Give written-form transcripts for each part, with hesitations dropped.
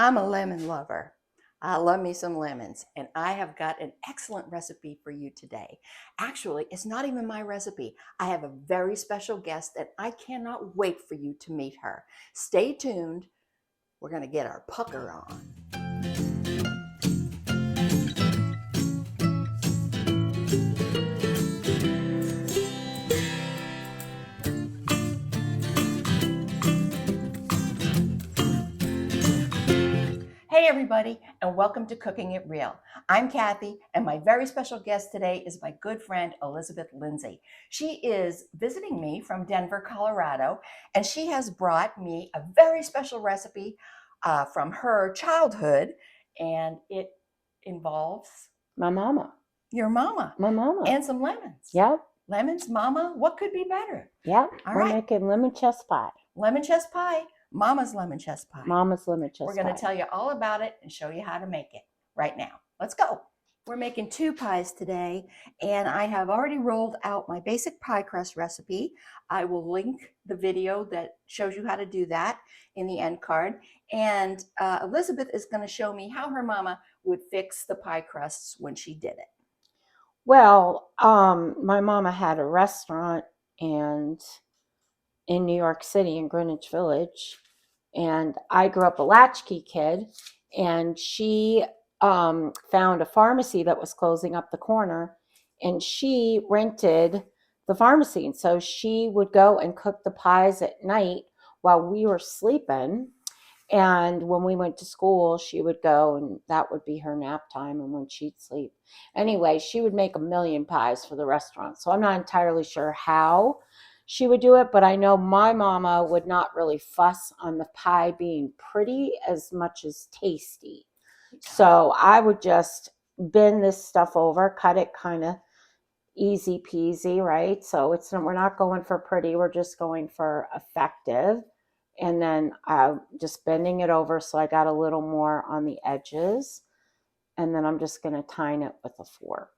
I'm a lemon lover. I love me some lemons, and I have got an excellent recipe for you today. Actually, it's not even my recipe. I have a very special guest, and I cannot wait for you to meet her. Stay tuned. We're going to get our pucker on. Hey everybody, and welcome to Cooking It Real. I'm Kathy, and my very special guest today is my good friend Elizabeth Lindsay. She is visiting me from Denver, Colorado, and she has brought me a very special recipe from her childhood, and it involves My mama. your mama My mama. and some lemons. Yep. Lemons, mama, what could be better? Yep. All We're right. making lemon chess pie. Lemon chess pie, mama's lemon chess pie. Mama's lemon chess pie. We're going to tell you all about it and show you how to make it right now. Let's go. We're making two pies today, and I have already rolled out my basic pie crust recipe. I will link the video that shows you how to do that in the end card. And Elizabeth is going to show me how her mama would fix the pie crusts when she did it. Well, my mama had a restaurant in New York City, in Greenwich Village, and I grew up a latchkey kid, and she found a pharmacy that was closing up the corner, and she rented the pharmacy, and so she would go and cook the pies at night while we were sleeping. And when we went to school, she would go, and that would be her nap time and when she'd sleep. Anyway, she would make a million pies for the restaurant. So I'm not entirely sure how she would do it, but I know my mama would not really fuss on the pie being pretty as much as tasty. So I would just bend this stuff over, cut it kind of easy peasy, right? So we're not going for pretty, we're just going for effective. And then just bending it over so I got a little more on the edges. And then I'm just going to tine it with a fork.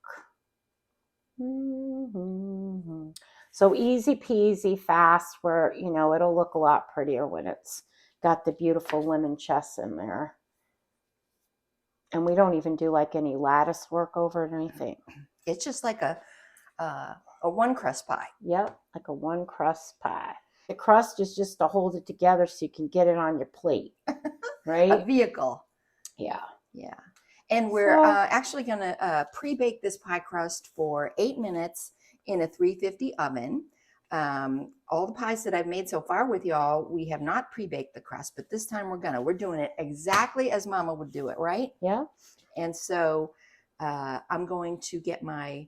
Mm-hmm. So easy peasy, fast, where, it'll look a lot prettier when it's got the beautiful lemon chess in there. And we don't even do like any lattice work over it or anything. It's just like a one crust pie. Yep, like a one crust pie. The crust is just to hold it together so you can get it on your plate, right? A vehicle. Yeah. Yeah. And we're actually going to pre-bake this pie crust for 8 minutes in a 350 oven. All the pies that I've made so far with y'all, we have not pre-baked the crust, but this time we're doing it exactly as Mama would do it, right? Yeah. And so I'm going to get my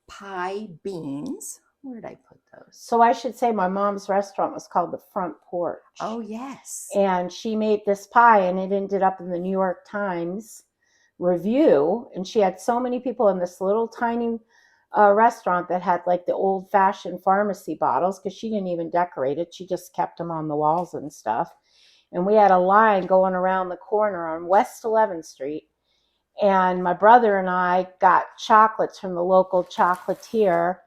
pie beans. Where did I put those? So I should say my mom's restaurant was called The Front Porch. Oh, yes. And she made this pie, and it ended up in the New York Times review. And she had so many people in this little tiny restaurant that had like the old-fashioned pharmacy bottles, because she didn't even decorate it. She just kept them on the walls and stuff. And we had a line going around the corner on West 11th Street. And my brother and I got chocolates from the local chocolatier,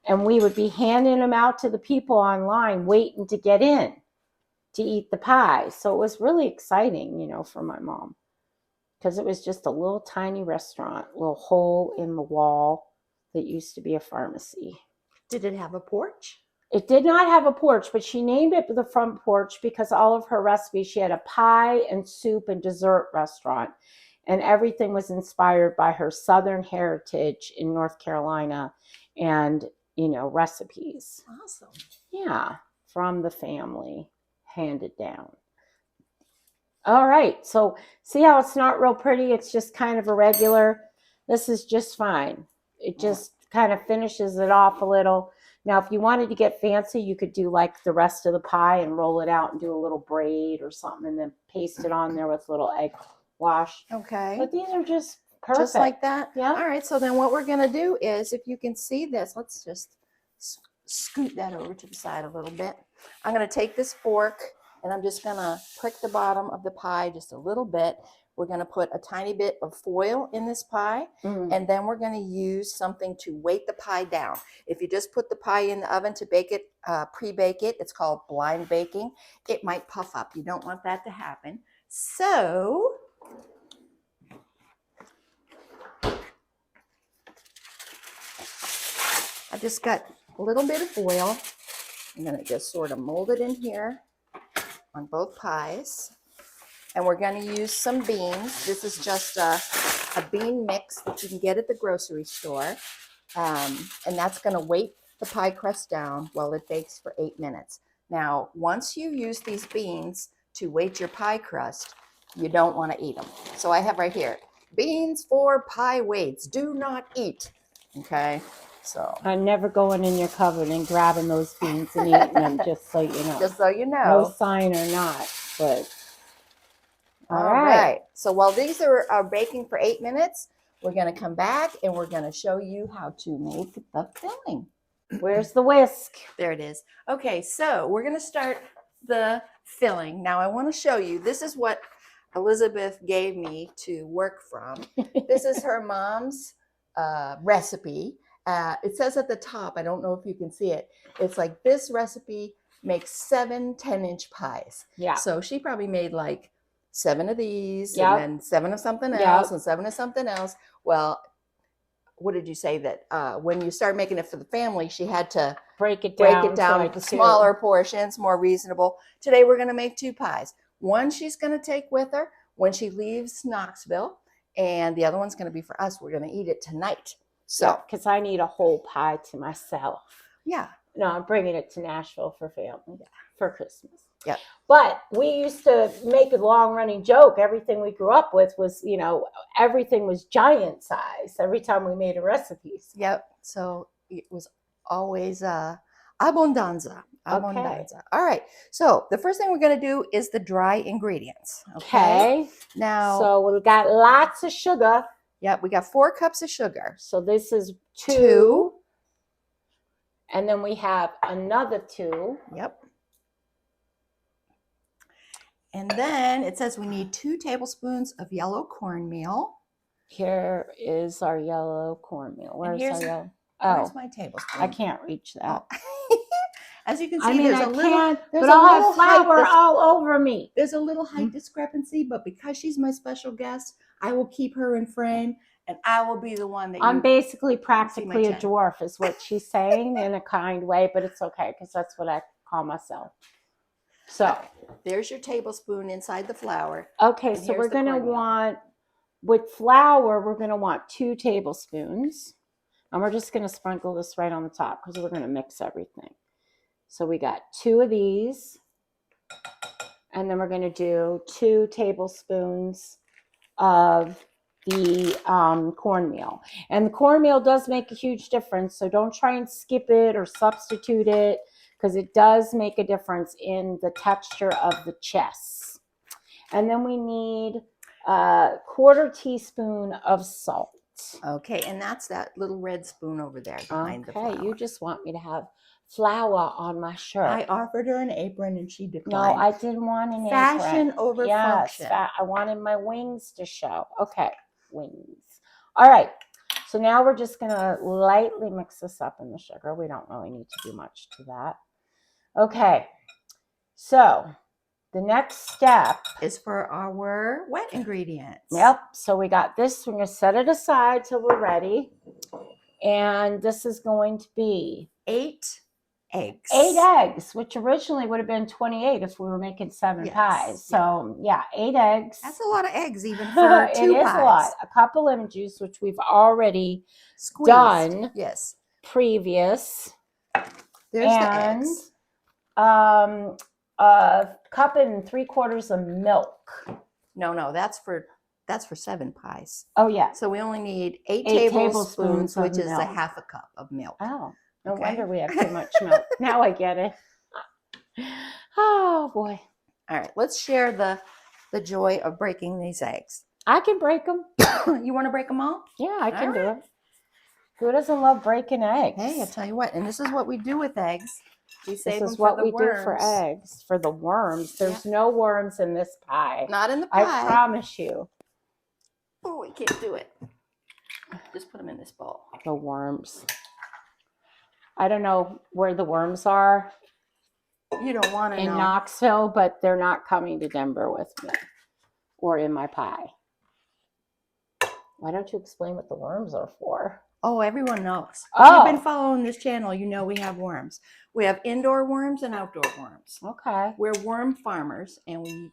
and we would be handing them out to the people online waiting to get in to eat the pie. So it was really exciting, for my mom, because it was just a little tiny restaurant, a little hole in the wall that used to be a pharmacy. Did it have a porch? It did not have a porch, but she named it The Front Porch because all of her recipes, she had a pie and soup and dessert restaurant. And everything was inspired by her Southern heritage in North Carolina and, recipes. Awesome. Yeah, from the family, handed down. All right, so see how it's not real pretty? It's just kind of irregular. This is just fine. It just kind of finishes it off a little. Now, if you wanted to get fancy, you could do like the rest of the pie and roll it out and do a little braid or something and then paste it on there with a little egg wash. Okay. But these are just perfect. Just like that? Yeah. All right, so then what we're going to do is, if you can see this, let's just scoot that over to the side a little bit. I'm going to take this fork, and I'm just going to prick the bottom of the pie just a little bit. We're going to put a tiny bit of foil in this pie, and then we're going to use something to weight the pie down. If you just put the pie in the oven to bake it, pre-bake it, it's called blind baking. It might puff up. You don't want that to happen. So I just got a little bit of oil. I'm going to just sort of mold it in here on both pies. And we're going to use some beans. This is just a bean mix that you can get at the grocery store. And that's going to weight the pie crust down while it bakes for 8 minutes. Now, once you use these beans to weight your pie crust, you don't want to eat them. So I have right here, beans for pie weights, do not eat. Okay, so. I'm never going in your cupboard and grabbing those beans and eating them, just so you know. Just so you know. No sign or not, but. All right. So while these are baking for 8 minutes, we're going to come back and we're going to show you how to make the filling. Where's the whisk? There it is. Okay, so we're going to start the filling. Now I want to show you, this is what Elizabeth gave me to work from. This is her mom's recipe. It says at the top, I don't know if you can see it, it's like this recipe makes 7 10-inch pies. Yeah. So she probably made like 7 of these, Yep. and then 7 of something else, and 7 of something else. Well, what did you say that when you start making it for the family, she had to break it down to smaller portions, more reasonable. Today we're going to make 2 pies. One she's going to take with her when she leaves Knoxville, and the other one's going to be for us. We're going to eat it tonight. So, because I need a whole pie to myself. Yeah. No, I'm bringing it to Nashville for family, for Christmas. Yep. But we used to make a long-running joke. Everything we grew up with was, everything was giant size every time we made a recipe. Yep. So it was always abundanza. Okay. All right. So the first thing we're going to do is the dry ingredients. Okay. Now. So we've got lots of sugar. Yep. We got 4 cups of sugar. So this is 2. And then we have another 2. Yep. And then it says we need 2 tablespoons of yellow cornmeal. Here is our yellow cornmeal. Where's our yellow? Where's my tablespoon? I can't reach that. Oh. As you can see, there's a little flour all over me. There's a little height discrepancy, but because she's my special guest, I will keep her in frame, and I will be the one that I'm basically practically a dwarf, is what she's saying in a kind way, but it's okay because that's what I call myself. So there's your tablespoon inside the flour. Okay, so we're going to want, with flour, we're going to want 2 tablespoons. And we're just going to sprinkle this right on the top because we're going to mix everything. So we got 2 of these. And then we're going to do 2 tablespoons of the cornmeal. And the cornmeal does make a huge difference. So don't try and skip it or substitute it, because it does make a difference in the texture of the chess. And then we need a 1/4 teaspoon of salt. Okay, and that's that little red spoon over there behind the flour. Okay, you just want me to have flour on my shirt. I offered her an apron and she declined. No, I didn't want an apron. Fashion over function. I wanted my wings to show. Okay, wings. All right. So now we're just going to lightly mix this up in the sugar. We don't really need to do much to that. Okay, so the next step is for our wet ingredients. Yep, so we got this. We're going to set it aside till we're ready. And this is going to be 8 eggs. 8 eggs, which originally would have been 28 if we were making 7 pies. So, 8 eggs. That's a lot of eggs even for 2 pies. It is a lot. A cup of lemon juice, which we've already done. Yes. Previous. There's the eggs. A cup and 3/4 of milk. No, that's for 7 pies. Oh yeah. So we only need 8 tablespoons, which is a 1/2 cup of milk. Oh, no wonder we have too much milk. Now I get it. Oh boy. All right, let's share the joy of breaking these eggs. I can break them. You want to break them all? Yeah, I can do it. Who doesn't love breaking eggs? Hey, I'll tell you what, and this is what we do with eggs. This is what we do for eggs, for the worms. There's no worms in this pie. Not in the pie. I promise you. Oh, we can't do it. Just put them in this bowl. The worms. I don't know where the worms are. You don't want to know. In Knoxville, but they're not coming to Denver with me. or in my pie. Why don't you explain what the worms are for? Oh, everyone knows. If Oh. you've been following this channel, you know we have worms. We have indoor worms and outdoor worms. Okay. We're worm farmers, and we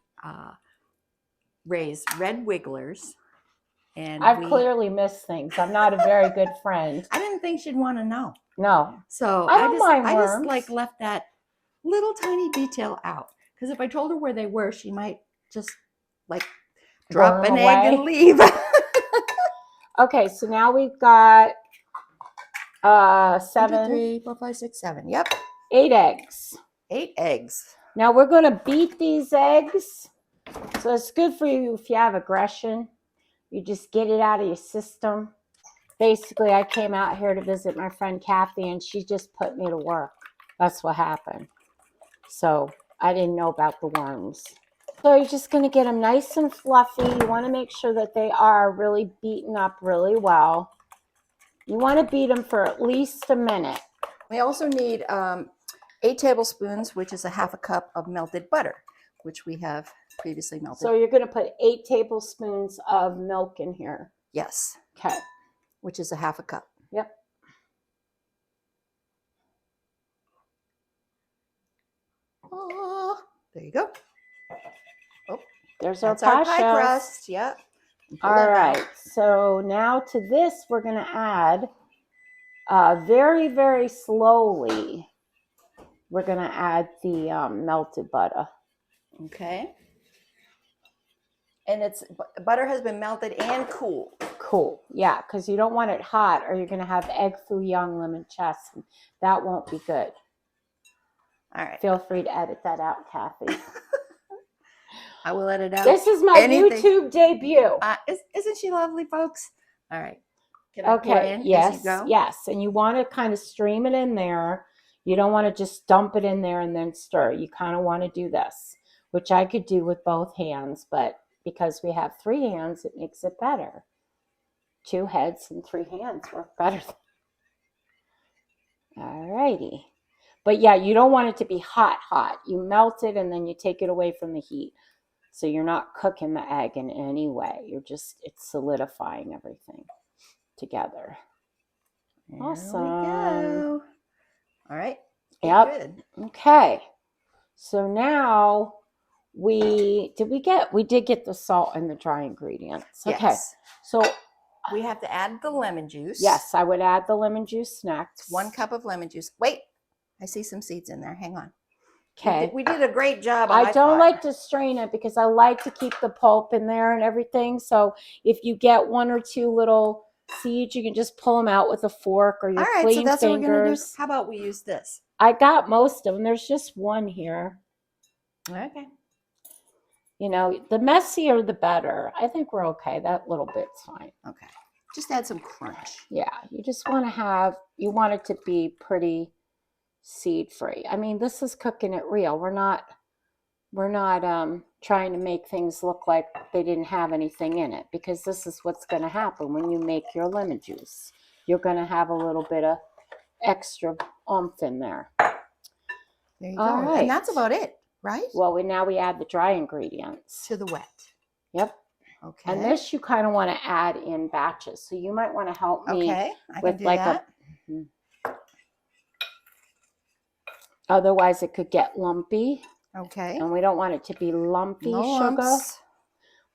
raise red wigglers. And I've clearly missed things. I'm not a very good friend. I didn't think she'd want to know. No. So I don't mind I worms. just like left that little tiny detail out. Because if I told her where they were, she might just like drop an egg and leave. Okay, so now we've got 7, 3, 4, 5, 6, 7. Yep. 8 eggs. 8 eggs. Now we're going to beat these eggs. So it's good for you if you have aggression. You just get it out of your system. Basically, I came out here to visit my friend Kathy, and she just put me to work. That's what happened. So I didn't know about the worms. So you're just going to get them nice and fluffy. You want to make sure that they are really beaten up really well. You want to beat them for at least a minute. We also need 8 tablespoons, which is a half a cup of melted butter, which we have previously melted. So you're going to put 8 tablespoons of milk in here. Yes. Okay. Which is a half a cup. Yep. Oh, there you go. Oh, there's our that's our pie shells. crust. Yep. All right. So now to this, we're going to add very, very slowly. We're going to add the melted butter. Okay. And butter has been melted and cooled. Cool. Yeah, because you don't want it hot or you're going to have egg foo young lemon chess. That won't be good. All right. Feel free to edit that out, Kathy. I will edit out. This is my YouTube debut. Isn't she lovely, folks? All right. Can I pour in yes, as you go? Yes. And you want to kind of stream it in there. You don't want to just dump it in there and then stir. You kind of want to do this, which I could do with both hands, but because we have 3 hands, it makes it better. 2 heads and 3 hands work better. All righty. But yeah, you don't want it to be hot. You melt it and then you take it away from the heat. So you're not cooking the egg in any way. It's solidifying everything together. There Awesome. we go. All right. Yep. Good. Okay. So now we did get the salt and the dry ingredients. Okay. Yes. So we have to add the lemon juice. Yes, I would add the lemon juice next. 1 cup of lemon juice. Wait, I see some seeds in there. Hang on. Okay. We did a great job. I don't like to strain it because I like to keep the pulp in there and everything. So if you get 1 or 2 little seeds, you can just pull them out with a fork or your clean so that's fingers. What we're gonna do. How about we use this? I got most of them. There's just 1 here. Okay. You know, the messier the better. I think we're okay. That little bit's fine. Okay. Just add some crunch. Yeah, you just want it to be pretty seed free. I mean, this is cooking it real. We're not trying to make things look like they didn't have anything in it, because this is what's going to happen when you make your lemon juice. You're going to have a little bit of extra oomph in there. There you go. All right. And that's about it, right? Well, now we add the dry ingredients to the wet. Yep. Okay. And this you kind of want to add in batches. So you might want to help me with like that. Otherwise it could get lumpy. Okay. And we don't want it to be lumpy. No sugar. Lumps.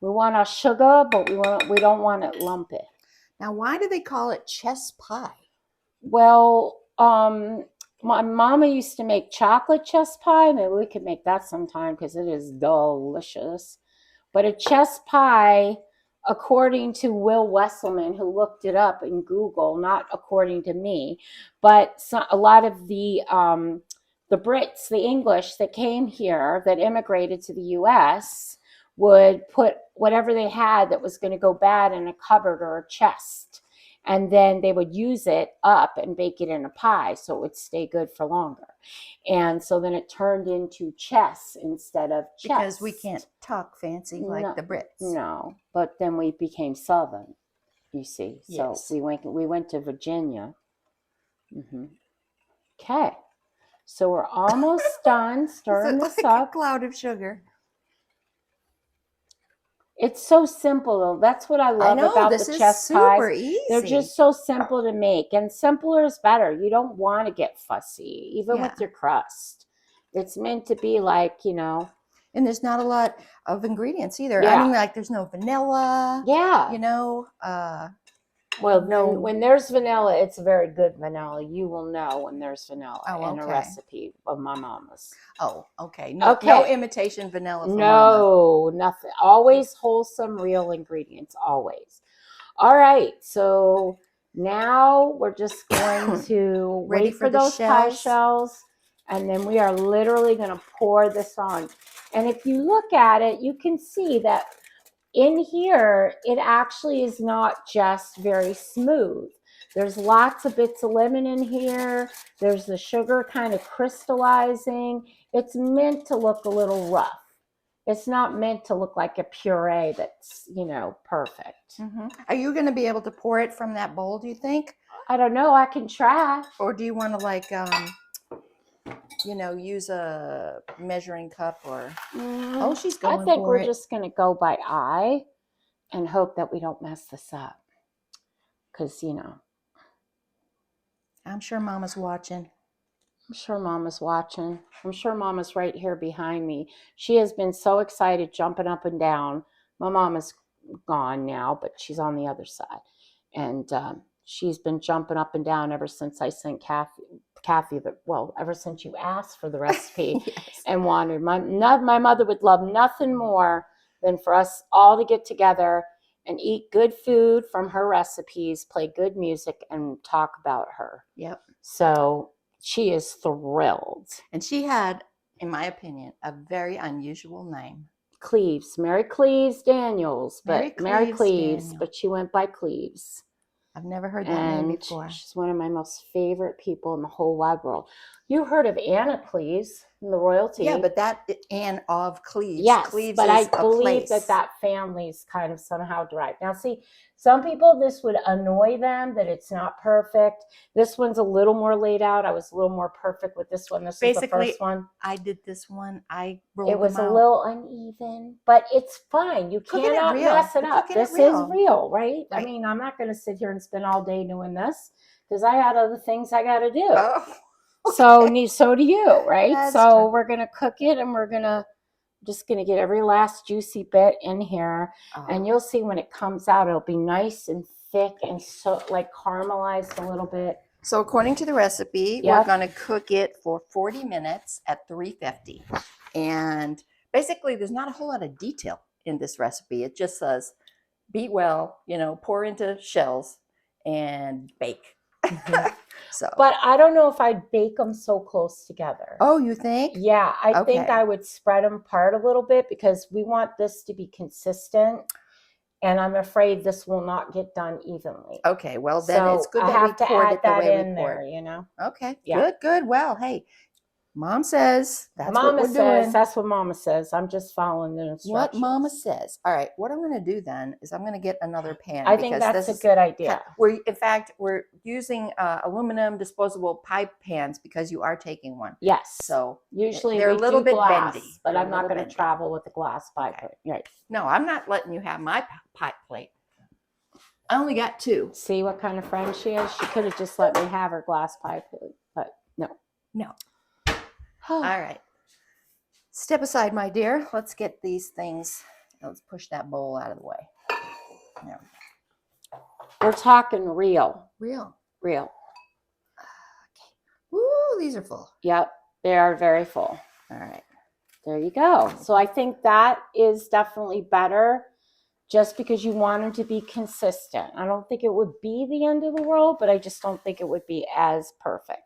We want our sugar, but we don't want it lumpy. Now, why do they call it chess pie? Well, my mama used to make chocolate chess pie. Maybe we could make that sometime because it is delicious. But a chess pie, according to Will Wesselman, who looked it up in Google, not according to me, but a lot of the Brits, the English that came here, that immigrated to the U.S., would put whatever they had that was going to go bad in a cupboard or a chest. And then they would use it up and bake it in a pie so it would stay good for longer. And so then it turned into chess instead of chest. Because we can't talk fancy like the Brits. No, but then we became Southern, you see. Yes. So we went to Virginia. Okay. So we're almost done stirring this up. A cloud of sugar. It's so simple though. That's what I love know, about the this is chess pies. super They're easy. just so simple to make, and simpler is better. You don't want to get fussy, even with Yeah. your crust. It's meant to be like, And there's not a lot of ingredients either. I Yeah. mean, like there's no vanilla, yeah. you know, Well, no. when there's vanilla, it's very good vanilla. You will know when there's vanilla in a okay. recipe of my mama's. Oh, okay. No, Okay. no imitation vanilla from Mama. No, nothing. Always wholesome, real ingredients. Always. All right. So now we're just going to Ready wait for for the those pie shells? shells. And then we are literally going to pour this on. And if you look at it, you can see that in here, it actually is not just very smooth. There's lots of bits of lemon in here. There's the sugar kind of crystallizing. It's meant to look a little rough. It's not meant to look like a puree that's, perfect. Mm-hmm. Are you going to be able to pour it from that bowl, do you think? I don't know. I can try. Or do you want to use a measuring cup or... Oh, she's going for it. I think we're just going to go by eye and hope that we don't mess this up. Because, I'm sure Mama's watching. I'm sure Mama's watching. I'm sure Mama's right here behind me. She has been so excited, jumping up and down. My Mama's gone now, but she's on the other side. And she's been jumping up and down ever since I sent Kathy, ever since you asked for the recipe. Yes. And wanted. My mother would love nothing more than for us all to get together and eat good food from her recipes, play good music, and talk about her. Yep. So she is thrilled. And she had, in my opinion, a very unusual name. Cleves. Mary Cleves Daniels. Mary Cleves, Daniel. but she went by Cleves. I've never heard that name before. She's one of my most favorite people in the whole wide world. You heard of Anna Cleves from the royalty. Yeah, but that Anne of Cleves. Yes, Cleves but is I believe that family's kind of somehow derived. Now, see, some people, this would annoy them that it's not perfect. This one's a little more laid out. I was a little more perfect with this one. This is the first one. I did this one. I rolled It was them out. A little uneven, but it's fine. You cannot mess it up. This is real, right? I mean, I'm not going to sit here and spend all day doing this because I had other things I got to do. Oh, okay. So do you, right? That's true. We're going to cook it and we're just going to get every last juicy bit in here. And you'll see when it comes out, it'll be nice and thick and so like caramelized a little bit. So according to the recipe, we're going to cook it for 40 minutes at 350. And basically, there's not a whole lot of detail in this recipe. It just says, beat well, pour into shells and bake. Mm-hmm. But I don't know if I'd bake them so close together. Oh, you think? Yeah, I think I would spread them apart a little bit because we want this to be consistent. And I'm afraid this will not get done evenly. Okay, well then it's good that we poured it the way we poured. Okay, yeah. Good. Well, hey, Mom says that's what we're doing. That's what Mama says. I'm just following the instructions. What Mama says. All right, what I'm going to do then is I'm going to get another pan. I think that's a good idea. We're using aluminum disposable pie pans because you are taking one. Yes. So usually they're a little bit bendy, but I'm not going to travel with a glass pie plate. Right. No, I'm not letting you have my pie plate. I only got two. See what kind of friend she is? She could have just let me have her glass pie plate, but no. No. All right. Step aside, my dear. Let's get these things. Let's push that bowl out of the way. There we go. We're talking real. Real. Okay. Woo, these are full. Yep, they are very full. All right. There you go. So I think that is definitely better just because you want them to be consistent. I don't think it would be the end of the world, but I just don't think it would be as perfect.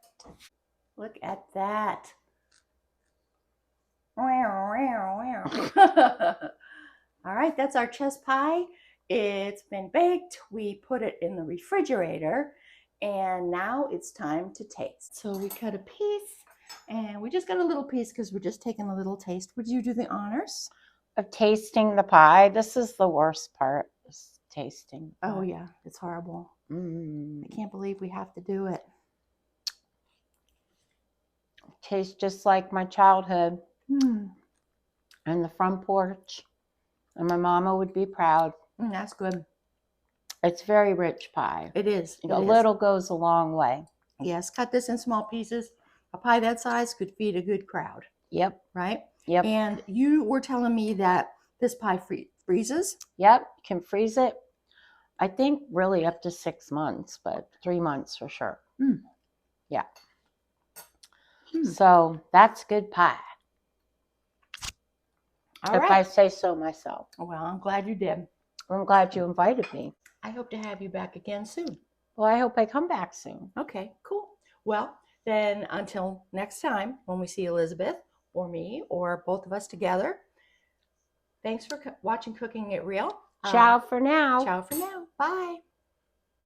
Look at that. All right, that's our chess pie. It's been baked. We put it in the refrigerator, and now it's time to taste. So we cut a piece, and we just got a little piece because we're just taking a little taste. Would you do the honors of tasting the pie? This is the worst part, is tasting. Oh yeah, it's horrible. I can't believe we have to do it. Tastes just like my childhood. And the front porch. And my mama would be proud. That's good. It's very rich pie. It is. It A is. little goes a long way. Yes, cut this in small pieces. A pie that size could feed a good crowd, Yep. right? Yep. And you were telling me that this pie freezes? Yep. Can freeze it. I think really up to 6 months, but 3 months for sure. Mm. Yeah. Mm. So that's good pie. All if right. I say so myself. Well, I'm glad you did. I'm glad you invited me. I hope to have you back again soon. Well, I hope I come back soon. Okay, cool. Well, then until next time when we see Elizabeth or me or both of us together, thanks for watching Cooking It Real. Ciao for now. Ciao for now. Bye.